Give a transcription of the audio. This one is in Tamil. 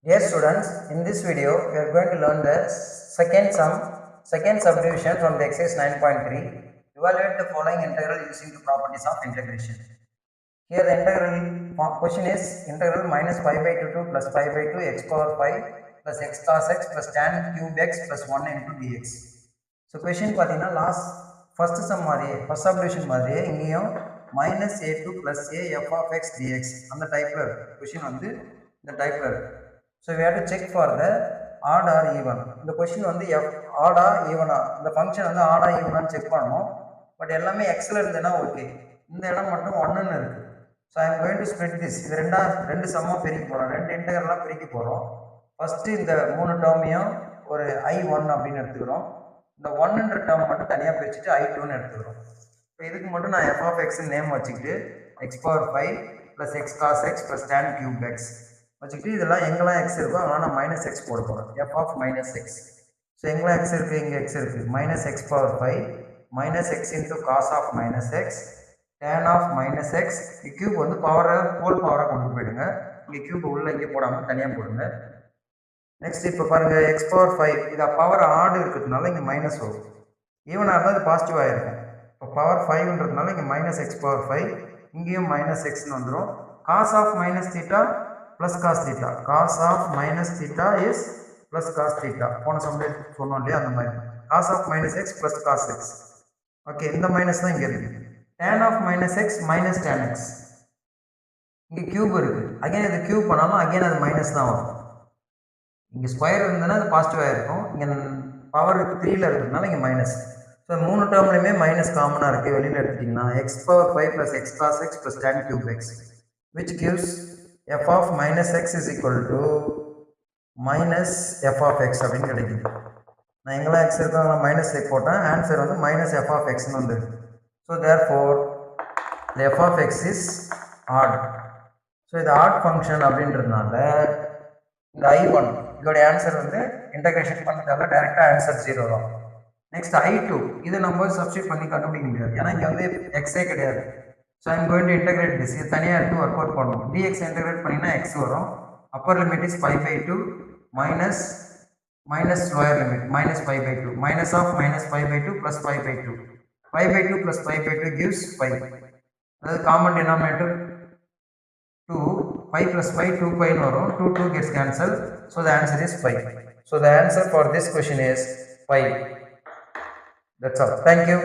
Dear students, in this video we are going to learn the second subdivision from the exercise 9.3. Evaluate the following integral using the properties of integration. Here the integral question is integral minus pi by 2 to plus pi by 2 x power 5 plus x cos x plus tan cube x plus 1 into dx. So question பார்த்தீங்கன்னா first sum மாதிரியே first subdivision மாதிரியே இங்கேயும் minus a2 plus a f of x dx அந்த டைப்ல இருக்கு. question வந்து இந்த டைப்ல இருக்கு. So we have to check for the odd or even. இந்த question வந்து odd or even இந்த function வந்து odd or even செக் பண்ணணும். பட் எல்லாமே x ல இருந்தேனா ஓகே. இந்த இடம் மட்டும் 1 ன்னு இருக்கு. So I am going to split this. இது ரெண்டு சம்மா பிரிக்க போறோம். ரெண்டு இன்டெகிரலா பிரிக்க போறோம். ஃபர்ஸ்ட் இந்த மூணு டேர்மையும் ஒரு i1 அப்படினு எடுத்துக்கிறோம். இந்த 1 என்ற டேர்ம் மட்டும் தனியா பிரிச்சிட்டு i2 ன்னு எடுத்துக்கிறோம். இப்போ இதுக்கு மட்டும் நான் f of x ன்னு நேம் வச்சிட்டு x power 5 plus x cos x plus tan cube x வச்சுக்கிட்டு இதெல்லாம் எங்கெல்லாம் x இருக்கோ அதெல்லாம் நான் மைனஸ் எக்ஸ் போட போகிறேன். f of minus x. So எங்கெல்லாம் x இருக்குது இங்கே x இருக்குது minus x power 5 minus x into cos of minus x tan of minus x cube வந்து பவரை ஹோல் பவராக கொண்டு போயிடுங்க. இங்கே கியூப் உள்ள இங்கே போடாமல் தனியாக போடுங்க. நெக்ஸ்ட் இப்போ பாருங்கள் x power 5 இதை பவர் ஆடு இருக்கிறதுனால இங்கே மைனஸ் வரும். ஈவனாக இருந்தால் அது பாசிட்டிவாக இருக்கும். இப்போ பவர் 5ன்றதுனால இங்கே மைனஸ் x power 5 இங்கேயும் மைனஸ் எக்ஸ்னு வந்துடும். cos of minus theta plus cos theta. Cos of minus theta is plus cos theta. போன சம்ல சொன்னோம் இல்லையா அந்த மாதிரி. Cos of minus x plus cos x. Okay இந்த மைனஸ் தான் இங்கே இருக்கு. tan of minus x minus tan x. இங்கே கியூப் இருக்கு. அகைன் இது கியூப் பண்ணாலும் அகைன் அது மைனஸ் தான் வரும். இங்கே ஸ்கொயர் இருந்ததுன்னா அது பாசிட்டிவாக இருக்கும். இங்கே பவர் 3ல இருக்கிறதுனால இங்கே மைனஸ். ஸோ மூணு டேர்ம்லையுமே மைனஸ் காமனாக இருக்குது. வெளியில் எடுத்துட்டிங்கன்னா x power 5 plus x cos x plus tan cube x which gives f of minus x is equal to minus f of x அப்படின்னு கிடைக்குது. நான் எங்கெல்லாம் x இருக்கோ அங்கெல்லாம் மைனஸ் போட்டேன். ஆன்சர் வந்து மைனஸ் f of xன்னு வந்துருக்கு. So therefore the f of x is odd. So இது ஆட் ஃபங்க்ஷன் அப்படின்றதுனால இந்த i1 இதோடைய ஆன்சர் வந்து இன்டகிரேஷன் பண்ணதால டைரெக்டாக ஆன்சர் 0 தான். நெக்ஸ்ட் i2 இது நம்ம சப்ஸ்டிட் பண்ணி கண்டுபிடிக்க முடியாது. ஏன்னா இங்கே வந்து எக்ஸே கிடையாது. So I am going to integrate this. இது தனியாக எடுத்து ஒர்க் அவுட் பண்ணணும். dx integrate பண்ணினா x வரும். Upper limit is pi by 2 minus lower limit minus pi by 2 minus of minus pi by 2 plus pi by 2. Pi by 2 plus pi by 2 gives pi. அதாவது common denominator 2 pi plus pi 2 pi வரும். 2 gets cancelled. So the answer is pi. So the answer for this question is pi. That's all. Thank you.